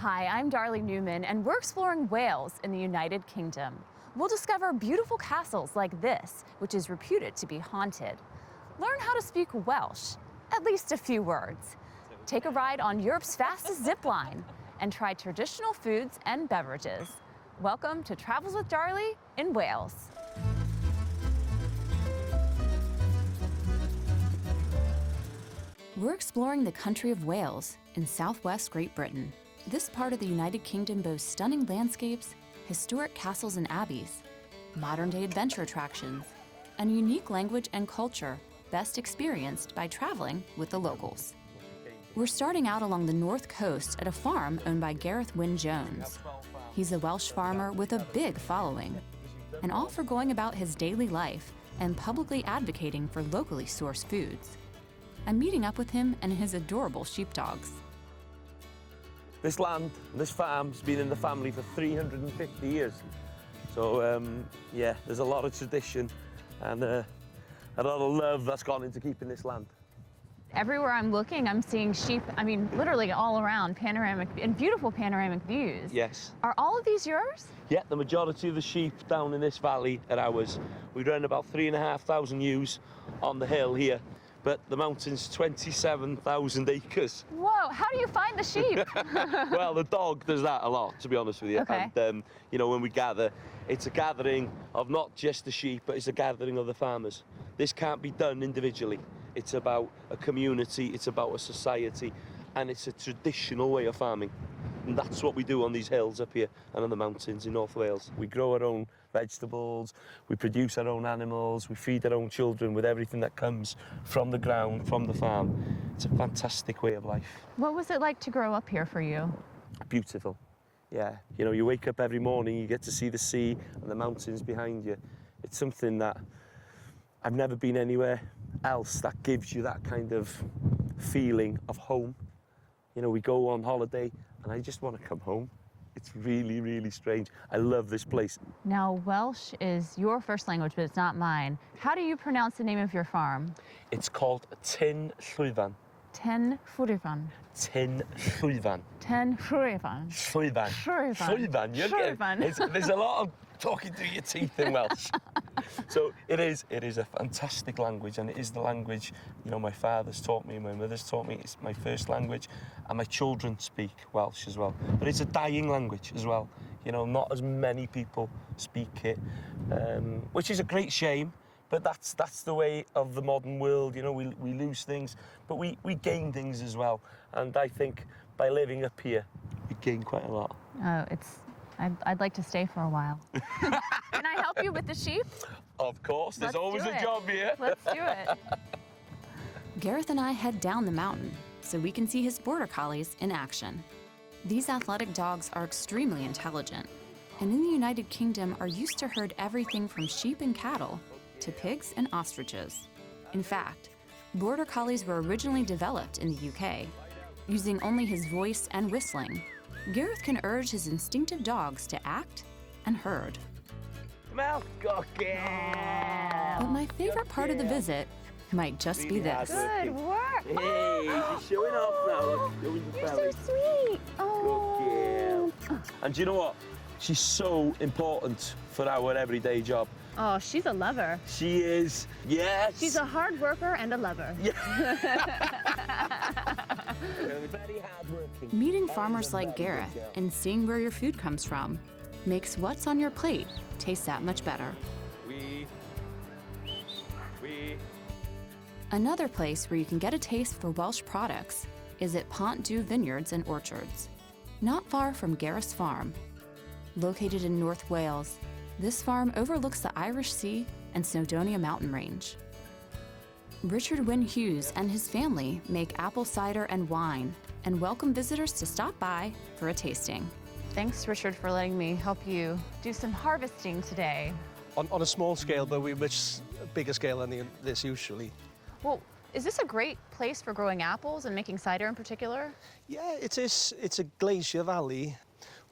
Hi, I'm Darley Newman, and we're exploring Wales in the United Kingdom. We'll discover beautiful castles like this, which is reputed to be haunted. Learn how to speak Welsh, at least a few words. Take a ride on Europe's fastest zipline, and try traditional foods and beverages. Welcome to Travels with Darley in Wales. We're exploring the country of Wales in southwest Great Britain. This part of the United Kingdom boasts stunning landscapes, historic castles and abbeys, modern-day adventure attractions, and unique language and culture best experienced by traveling with the locals. We're starting out along the north coast at a farm owned by Gareth Wyn Jones. He's a Welsh farmer with a big following, and all for going about his daily life and publicly advocating for locally sourced foods. I'm meeting up with him and his adorable sheepdogs. This land, this farm's been in the family for 350 years. So, yeah, there's a lot of tradition and a lot of love that's gone into keeping this land. Everywhere I'm looking, I'm seeing sheep, literally all around, beautiful panoramic views. Yes. Are all of these yours? Yeah, the majority of the sheep down in this valley are ours. We run about 3,500 ewes on the hill here, but the mountain's 27,000 acres. Whoa, how do you find the sheep? Well, the dog does that a lot, to be honest with you. Okay. And, you know, when we gather, it's a gathering of not just the sheep, but it's a gathering of the farmers. This can't be done individually. It's about a community, it's about a society, and it's a traditional way of farming. And that's what we do on these hills up here and on the mountains in North Wales. We grow our own vegetables, we produce our own animals, we feed our own children with everything that comes from the ground, from the farm. It's a fantastic way of life. What was it like to grow up here for you? Beautiful, yeah. You know, you wake up every morning, you get to see the sea and the mountains behind you. It's something that I've never been anywhere else that gives you that kind of feeling of home. You know, we go on holiday and I just want to come home. It's really, really strange. I love this place. Now, Welsh is your first language, but it's not mine. How do you pronounce the name of your farm? It's called Tyn Llwyfan. Tyn Llwyfan. Tyn Llwyfan. Tyn Llwyfan. Llwyfan. Llwyfan. Llwyfan. There's a lot of talking through your teeth in Welsh. So it is a fantastic language, and it is the language, you know, my father's taught me, my mother's taught me. It's my first language, and my children speak Welsh as well. But it's a dying language as well. You know, not as many people speak it, which is a great shame. But that's the way of the modern world. You know, we lose things, but we gain things as well. And I think by living up here, we gain quite a lot. Oh, I'd like to stay for a while. Can I help you with the sheep? Of course, there's always a job here. Let's do it. Gareth and I head down the mountain so we can see his border collies in action. These athletic dogs are extremely intelligent, and in the United Kingdom are used to herd everything from sheep and cattle to pigs and ostriches. In fact, border collies were originally developed in the UK. Using only his voice and whistling, Gareth can urge his instinctive dogs to act and herd. Come on, But my favorite part of the visit might just be this. Good work. Hey, she's showing off now. You're so sweet. Oh. And do you know what? She's so important for our everyday job. Oh, she's a lover. She is, yes. She's a hard worker and a lover. Yeah. Very hardworking. Meeting farmers like Gareth and seeing where your food comes from makes what's on your plate taste that much better. Another place where you can get a taste for Welsh products is at Pant Du Vineyards and Orchards, not far from Gareth's farm. Located in North Wales, this farm overlooks the Irish Sea and Snowdonia mountain range. Richard Wyn Hughes and his family make apple cider and wine and welcome visitors to stop by for a tasting. Thanks, Richard, for letting me help you do some harvesting today. On a small scale, but we're much bigger scale than this usually. Well, is this a great place for growing apples and making cider in particular? Yeah, it is. It's a glacier valley.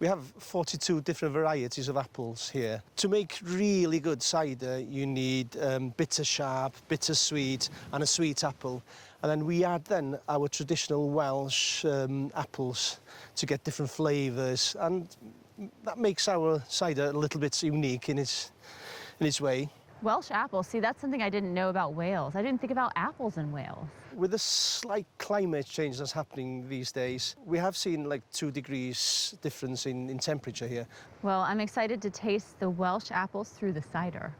We have 42 different varieties of apples here. To make really good cider, you need bitter sharp, bitter sweet, and a sweet apple. And then we add then our traditional Welsh apples to get different flavours, and that makes our cider a little bit unique in its way. Welsh apples. See, that's something I didn't know about Wales. I didn't think about apples in Wales. With the slight climate change that's happening these days, we have seen like 2 degrees difference in temperature here. Well, I'm excited to taste the Welsh apples through the cider.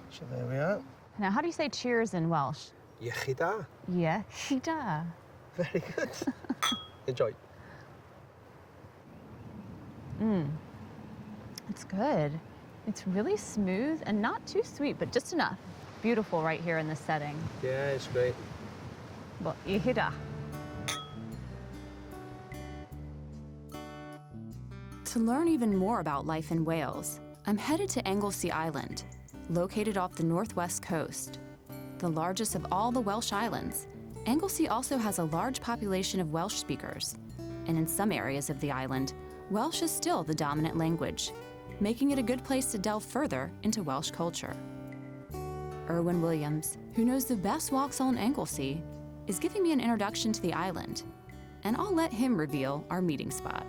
So there we are. Now, how do you say cheers in Welsh? Iechyd da. Iechyd da. Very good. Enjoy. It's good. It's really smooth and not too sweet, but just enough. Beautiful right here in this setting. Yeah, it's great. Well, iechyd da. To learn even more about life in Wales, I'm headed to Anglesey Island, located off the northwest coast. The largest of all the Welsh islands, Anglesey also has a large population of Welsh speakers, and in some areas of the island, Welsh is still the dominant language, making it a good place to delve further into Welsh culture. Eurwyn Williams, who knows the best walks on Anglesey, is giving me an introduction to the island, and I'll let him reveal our meeting spot.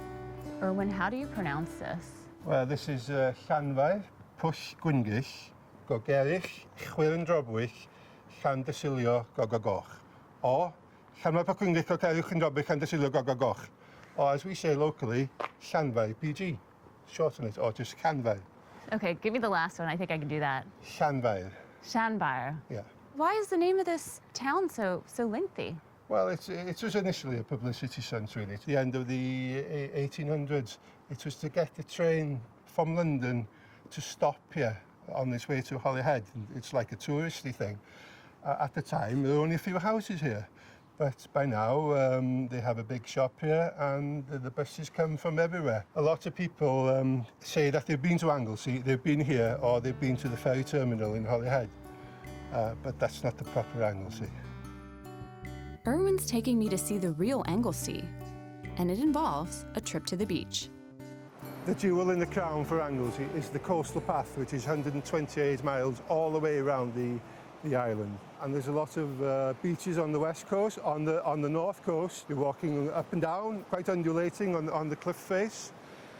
Eurwyn, how do you pronounce this? Well, this is Llanddwyn, Pwll Gwyngyll, Gogerich, Chwyr yn Drobwych, Llandysilio, Gogogoch. Or Llanddwyn Pwll Gwyngyll, Gogerich yn Drobwych, Llandysilio, Gogogoch. Or as we say locally, Llanddwyn, PG. Shorten it, or just Llanddwyn. Okay, give me the last one. I think I can do that. Llanddwyn, Llanddwyn. yeah. Why is the name of this town so lengthy? Well, it was initially a publicity stunt, really. At the end of the 1800s, it was to get the train from London to stop here on its way to Holyhead. It's like a touristy thing. At the time, there were only a few houses here. But by now, they have a big shop here and the buses come from everywhere. A lot of people say that they've been to Anglesey, they've been here, or they've been to the ferry terminal in Holyhead. But that's not the proper Anglesey. Eurwyn's taking me to see the real Anglesey, and it involves a trip to the beach. The jewel in the crown for Anglesey is the coastal path, which is 128 miles all the way around the island. And there's a lot of beaches on the west coast. On the north coast, you're walking up and down, quite undulating on the cliff face.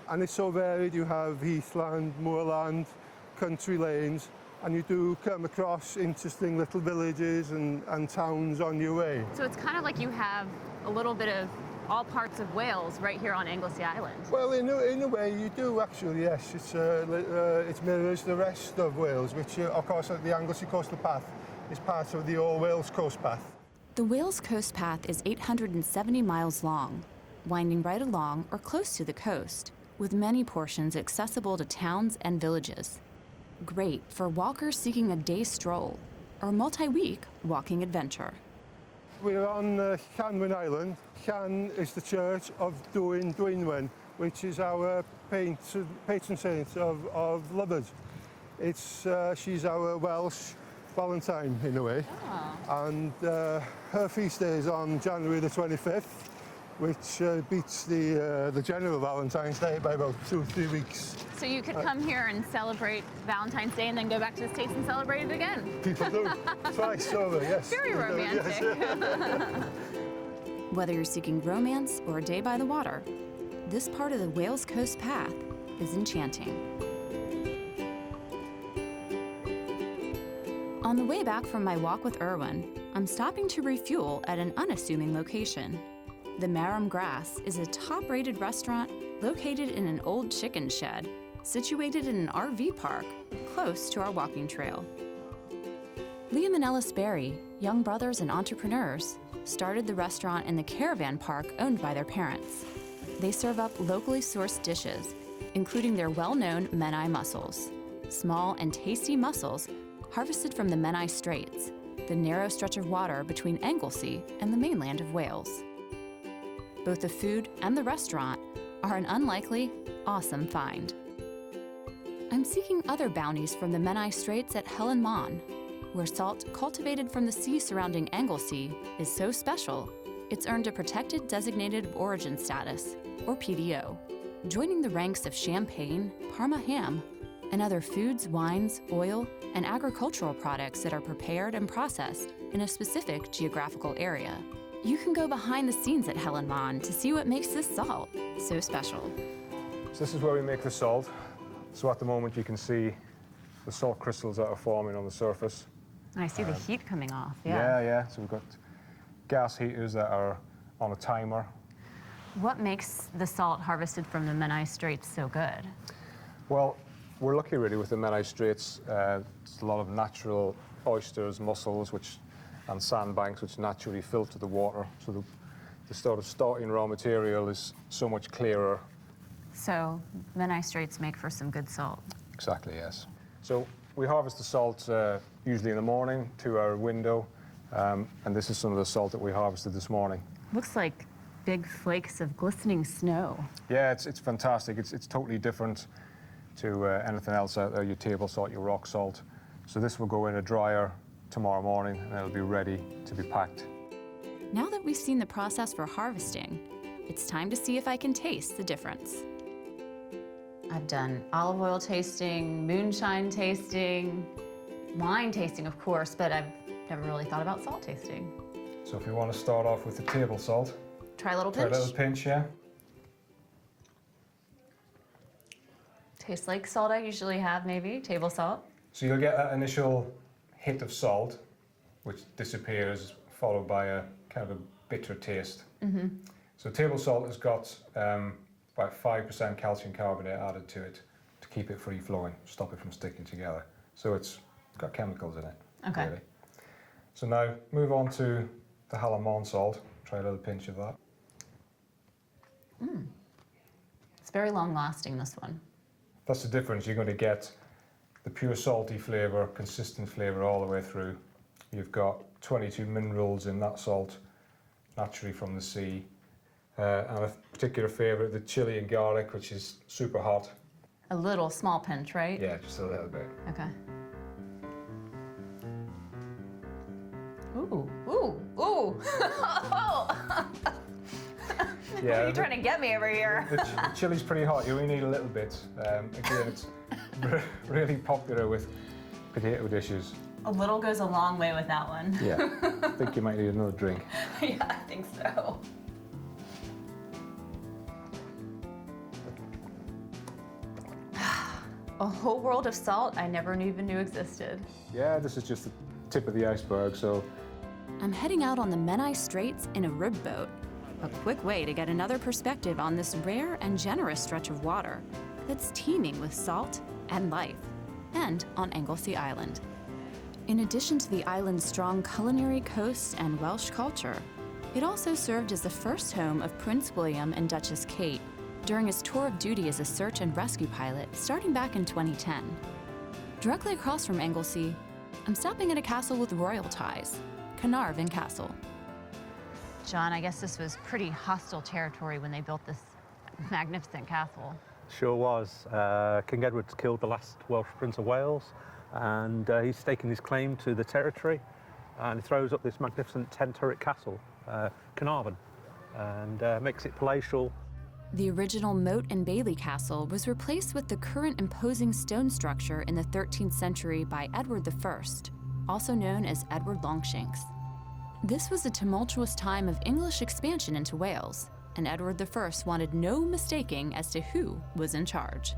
And it's so varied. You have heathland, moorland, country lanes, and you do come across interesting little villages and towns on your way. So it's kind of like you have a little bit of all parts of Wales right here on Anglesey Island. Well, in a way you do actually, yes. It mirrors the rest of Wales, which of course the Anglesey Coastal Path is part of the Old Wales Coast Path. The Wales Coast Path is 870 miles long, winding right along or close to the coast, with many portions accessible to towns and villages. Great for walkers seeking a day stroll or multi-week walking adventure. We're on Llanddwyn Island. Llan is the church of Dwynwen, which is our patron saint of lovers. She's our Welsh Valentine in a way. Oh. And her feast day is on January the 25th, which beats the general Valentine's Day by about 2-3 weeks. So you could come here and celebrate Valentine's Day and then go back to the States and celebrate it again. People do. Twice over, yes. Very romantic. Yes. Whether you're seeking romance or a day by the water, this part of the Wales Coast Path is enchanting. On the way back from my walk with Eurwyn, I'm stopping to refuel at an unassuming location. The Marram Grass is a top-rated restaurant located in an old chicken shed, situated in an RV park close to our walking trail. Liam and Ellis Berry, young brothers and entrepreneurs, started the restaurant in the caravan park owned by their parents. They serve up locally sourced dishes, including their well-known Menai mussels, small and tasty mussels harvested from the Menai Straits, the narrow stretch of water between Anglesey and the mainland of Wales. Both the food and the restaurant are an unlikely, awesome find. I'm seeking other bounties from the Menai Straits at Halen Môn, where salt cultivated from the sea surrounding Anglesey is so special, it's earned a Protected Designated Origin status, or PDO, joining the ranks of champagne, Parma ham, and other foods, wines, oil, and agricultural products that are prepared and processed in a specific geographical area. You can go behind the scenes at Halen Môn to see what makes this salt so special. So this is where we make the salt. So at the moment you can see the salt crystals that are forming on the surface. I see the heat coming off, Yeah. So we've got gas heaters that are on a timer. What makes the salt harvested from the Menai Straits so good? Well, we're lucky really with the Menai Straits. It's a lot of natural oysters, mussels, and sandbanks which naturally filter the water. So the sort of starting raw material is so much clearer. So Menai Straits make for some good salt. Exactly, yes. So we harvest the salt usually in the morning, 2-hour window, and this is some of the salt that we harvested this morning. Looks like big flakes of glistening snow. Yeah, it's fantastic. It's totally different to anything else out there, your table salt, your rock salt. So this will go in a dryer tomorrow morning and it'll be ready to be packed. Now that we've seen the process for harvesting, it's time to see if I can taste the difference. I've done olive oil tasting, moonshine tasting, wine tasting, of course, but I've never really thought about salt tasting. So if you want to start off with the table salt, Try a little try a pinch. little pinch, yeah. Tastes like salt I usually have, maybe, table salt. So you'll get that initial hit of salt, which disappears, followed by a kind of a bitter taste. Mm-hmm. So table salt has got about 5% calcium carbonate added to it to keep it free flowing, stop it from sticking together. So it's got chemicals in it. Okay. Really. So now move on to the Halen Môn salt. Try a little pinch of that. It's very long lasting, this one. That's the difference. You're going to get the pure salty flavour, consistent flavour all the way through. You've got 22 minerals in that salt, naturally from the sea. And a particular favourite, the chilli and garlic, which is super hot. A little small pinch, right? Yeah, just a little bit. Okay. Ooh, ooh, ooh. Yeah, What are you trying to get me over here? The chili's pretty hot. You only need a little bit. Again, it's really popular with potato dishes. A little goes a long way with that one. Yeah, I think you might need another drink. Yeah, I think so. A whole world of salt I never even knew existed. Yeah, this is just the tip of the iceberg, so I'm heading out on the Menai Straits in a rib boat, a quick way to get another perspective on this rare and generous stretch of water that's teeming with salt and life, and on Anglesey Island. In addition to the island's strong culinary coast and Welsh culture, it also served as the first home of Prince William and Duchess Kate during his tour of duty as a search and rescue pilot starting back in 2010. Directly across from Anglesey, I'm stopping at a castle with royal ties, Carnarvon Castle. John, I guess this was pretty hostile territory when they built this magnificent castle. Sure was. King Edward's killed the last Welsh Prince of Wales, and he's staking his claim to the territory, and he throws up this magnificent 10-turret castle, Carnarvon, and makes it palatial. The original moat and bailey castle was replaced with the current imposing stone structure in the 13th century by Edward I, also known as Edward Longshanks. This was a tumultuous time of English expansion into Wales, and Edward I wanted no mistaking as to who was in charge.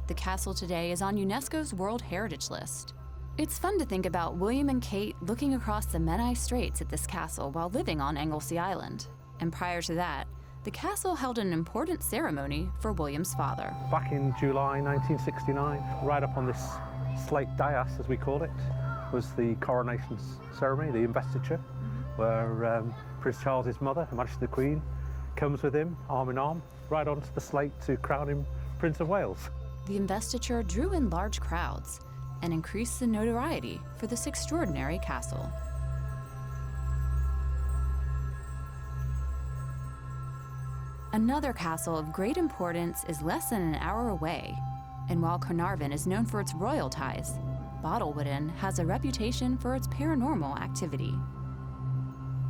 The castle today is on UNESCO's World Heritage List. It's fun to think about William and Kate looking across the Menai Straits at this castle while living on Anglesey Island. And prior to that, the castle held an important ceremony for William's father. Back in July 1969, right up on this slate dais, as we call it, was the coronation ceremony, the investiture, where Prince Charles's mother, Her Majesty the Queen, comes with him, arm in arm, right onto the slate to crown him Prince of Wales. The investiture drew in large crowds and increased the notoriety for this extraordinary castle. Another castle of great importance is less than an hour away, and while Carnarvon is known for its royal ties, Bottlewoodin has a reputation for its paranormal activity.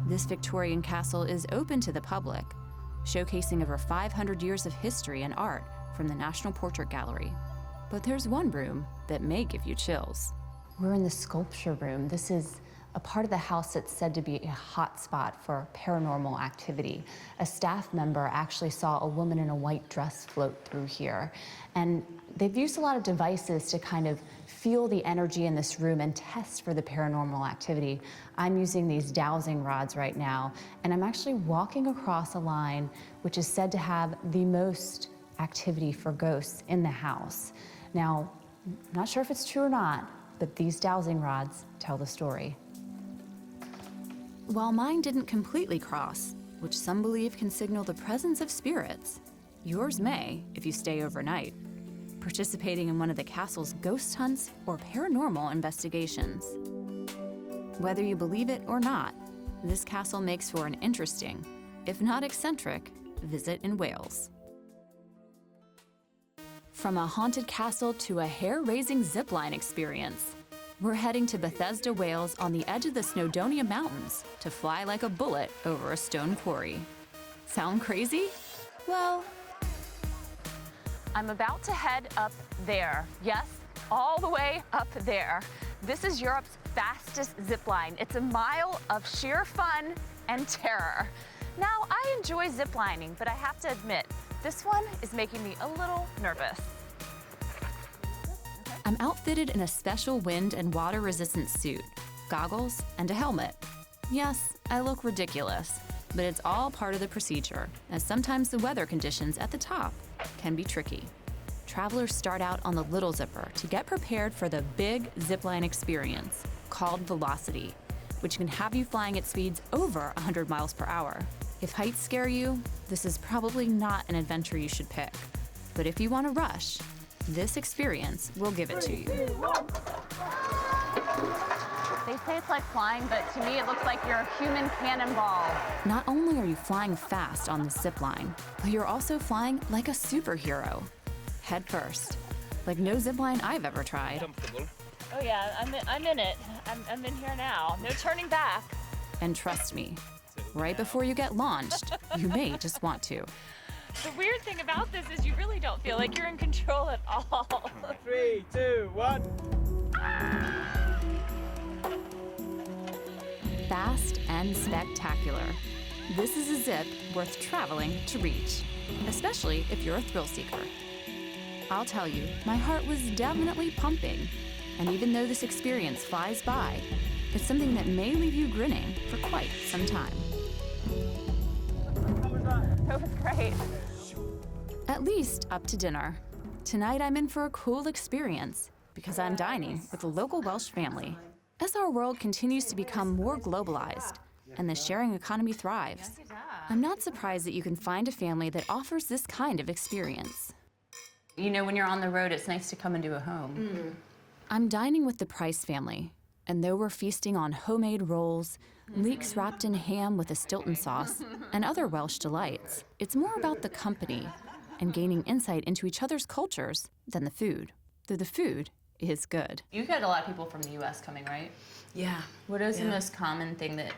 This Victorian castle is open to the public, showcasing over 500 years of history and art from the National Portrait Gallery. But there's one room that may give you chills. We're in the sculpture room. This is a part of the house that's said to be a hot spot for paranormal activity. A staff member actually saw a woman in a white dress float through here. And they've used a lot of devices to kind of feel the energy in this room and test for the paranormal activity. I'm using these dowsing rods right now, and I'm actually walking across a line which is said to have the most activity for ghosts in the house. Now, I'm not sure if it's true or not, but these dowsing rods tell the story. While mine didn't completely cross, which some believe can signal the presence of spirits, yours may if you stay overnight, participating in one of the castle's ghost hunts or paranormal investigations. Whether you believe it or not, this castle makes for an interesting, if not eccentric, visit in Wales. From a haunted castle to a hair-raising zipline experience, we're heading to Bethesda, Wales on the edge of the Snowdonia Mountains to fly like a bullet over a stone quarry. Sound crazy? Well, I'm about to head up there. Yes, all the way up there. This is Europe's fastest zipline. It's a mile of sheer fun and terror. Now, I enjoy ziplining, but I have to admit, this one is making me a little nervous. I'm outfitted in a special wind and water-resistant suit, goggles, and a helmet. Yes, I look ridiculous, but it's all part of the procedure, as sometimes the weather conditions at the top can be tricky. Travelers start out on the little zipper to get prepared for the big zipline experience, called Velocity, which can have you flying at speeds over 100 miles per hour. If heights scare you, this is probably not an adventure you should pick. But if you want to rush, this experience will give it to you. They say it's like flying, but to me it looks like you're a human cannonball. Not only are you flying fast on the zip line, but you're also flying like a superhero. Head first, like no zip line I've ever tried. Oh yeah, I'm in it. I'm in here now. No turning back. And trust me, right before you get launched, you may just want to. The weird thing about this is you really don't feel like you're in control at all. 3, 2, 1. Fast and spectacular. This is a zip worth traveling to reach, especially if you're a thrill seeker. I'll tell you, my heart was definitely pumping, and even though this experience flies by, it's something that may leave you grinning for quite some time. That was great. At least up to dinner. Tonight I'm in for a cool experience because I'm dining with a local Welsh family. As our world continues to become more globalized and the sharing economy thrives, I'm not surprised that you can find a family that offers this kind of experience. You know, when you're on the road, it's nice to come into a home. I'm dining with the Price family, and though we're feasting on homemade rolls, leeks wrapped in ham with a Stilton sauce, and other Welsh delights, it's more about the company and gaining insight into each other's cultures than the food, though the food is good. You get a lot of people from the U.S. coming, right? Yeah. What is the most common thing that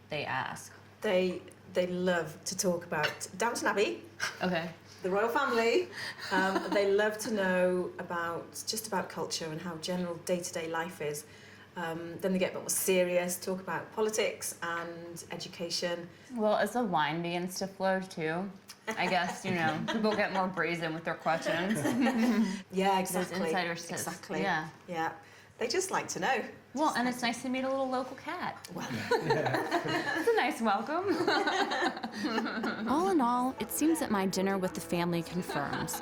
they ask? They love to talk about Downton Abbey, Okay. the royal family. They love to know about culture and how general day-to-day life is. Then they get a bit more serious, talk about politics and education. Well, as the wine begins to flow too, I guess, you know, people get more brazen with their questions. Yeah, exactly. Those insiders tips. Exactly. Yeah. Yeah. They just like to know. Well, and it's nice to meet a little local cat. Well, It's a nice welcome. All in all, it seems that my dinner with the family confirms.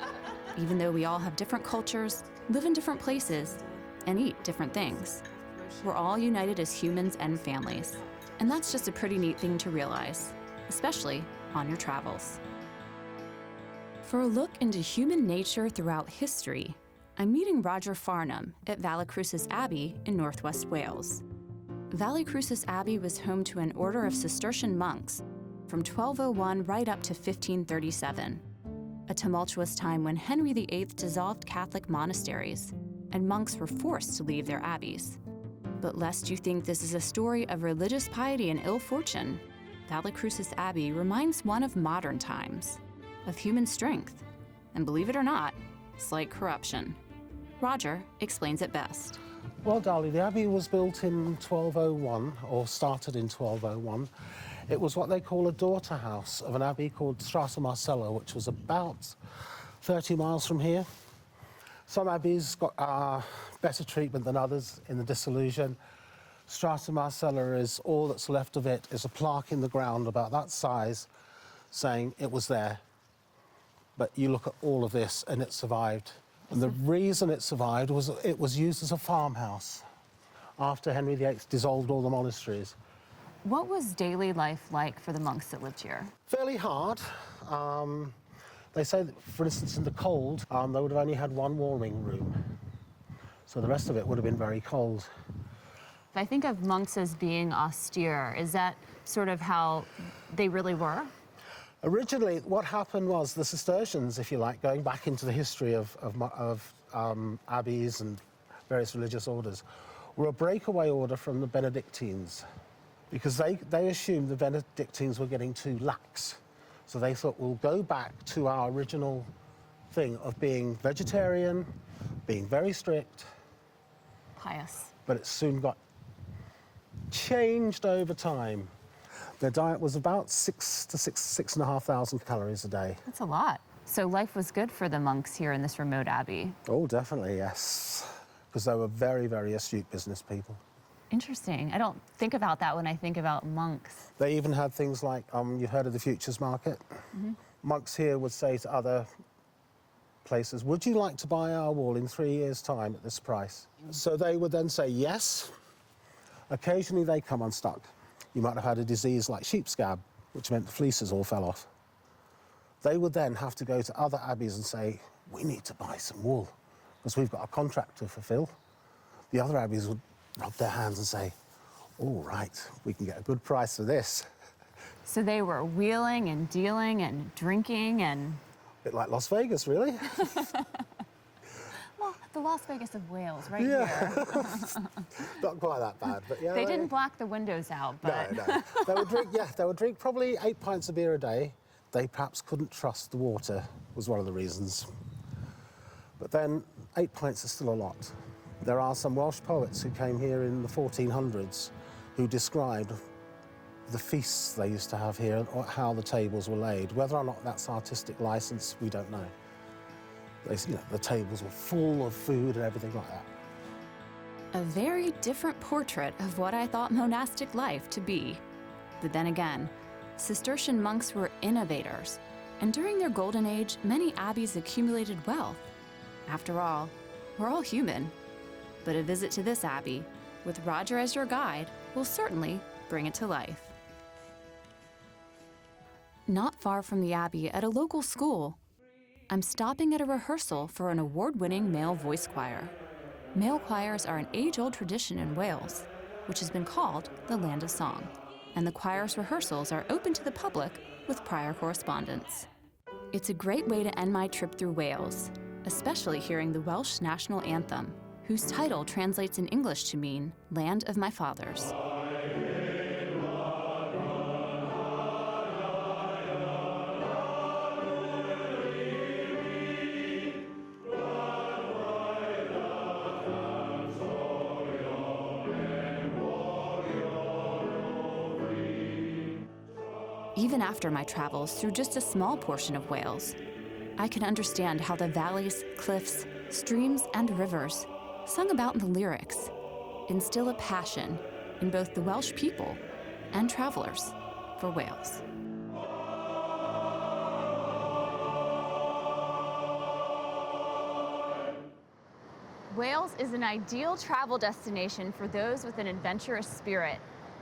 Even though we all have different cultures, live in different places, and eat different things, we're all united as humans and families. And that's just a pretty neat thing to realize, especially on your travels. For a look into human nature throughout history, I'm meeting Roger Farnham at Vallecrusis Abbey in northwest Wales. Vallecrusis Abbey was home to an order of Cistercian monks from 1201 right up to 1537, a tumultuous time when Henry VIII dissolved Catholic monasteries, and monks were forced to leave their abbeys. But lest you think this is a story of religious piety and ill fortune, Vallecrusis Abbey reminds one of modern times, of human strength, and believe it or not, slight corruption. Roger explains it best. Well, Darley, the Abbey was built in 1201, or started in 1201. It was what they call a daughter house of an abbey called Strata Marcella, which was about 30 miles from here. Some abbeys got better treatment than others in the dissolution. Strata Marcella is all that's left of it is a plaque in the ground about that size saying it was there. But you look at all of this and it survived. And the reason it survived was it was used as a farmhouse after Henry VIII dissolved all the monasteries. What was daily life like for the monks that lived here? Fairly hard. They say that, for instance, in the cold, they would have only had one warming room. So the rest of it would have been very cold. If I think of monks as being austere, is that sort of how they really were? Originally, what happened was the Cistercians, if you like, going back into the history of abbeys and various religious orders, were a breakaway order from the Benedictines because they assumed the Benedictines were getting too lax. So they thought, we'll go back to our original thing of being vegetarian, being very strict. Pious. But it soon got changed over time. Their diet was about 6,000 to 6,500 calories a day. That's a lot. So life was good for the monks here in this remote abbey. Oh, definitely, yes. Because they were very, very astute business people. Interesting. I don't think about that when I think about monks. They even had things like, you've heard of the futures market? Mm-hmm. Monks here would say to other places, would you like to buy our wool in 3 years' time at this price? So they would then say yes. Occasionally they come unstuck. You might have had a disease like sheep scab, which meant the fleeces all fell off. They would then have to go to other abbeys and say, we need to buy some wool because we've got a contract to fulfill. The other abbeys would rub their hands and say, all right, we can get a good price for this. So they were wheeling and dealing and drinking and... A bit like Las Vegas, really. Well, the Las Vegas of Wales, right Yeah. here. Not quite that bad, but yeah. They didn't black the windows out, but... No. They would drink probably 8 pints of beer a day. They perhaps couldn't trust the water, was one of the reasons. But then 8 pints is still a lot. There are some Welsh poets who came here in the 1400s who described the feasts they used to have here or how the tables were laid. Whether or not that's artistic license, we don't know. The tables were full of food and everything like that. A very different portrait of what I thought monastic life to be. But then again, Cistercian monks were innovators, and during their golden age, many abbeys accumulated wealth. After all, we're all human. But a visit to this abbey, with Roger as your guide, will certainly bring it to life. Not far from the abbey, at a local school, I'm stopping at a rehearsal for an award-winning male voice choir. Male choirs are an age-old tradition in Wales, which has been called the Land of Song, and the choir's rehearsals are open to the public with prior correspondence. It's a great way to end my trip through Wales, especially hearing the Welsh national anthem, whose title translates in English to mean Land of My Fathers. Even after my travels through just a small portion of Wales, I can understand how the valleys, cliffs, streams, and rivers, sung about in the lyrics, instill a passion in both the Welsh people and travelers for Wales. Wales is an ideal travel destination for those with an adventurous spirit,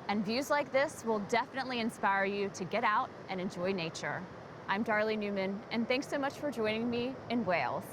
and views like this will definitely inspire you to get out and enjoy nature. I'm Darley Newman, and thanks so much for joining me in Wales.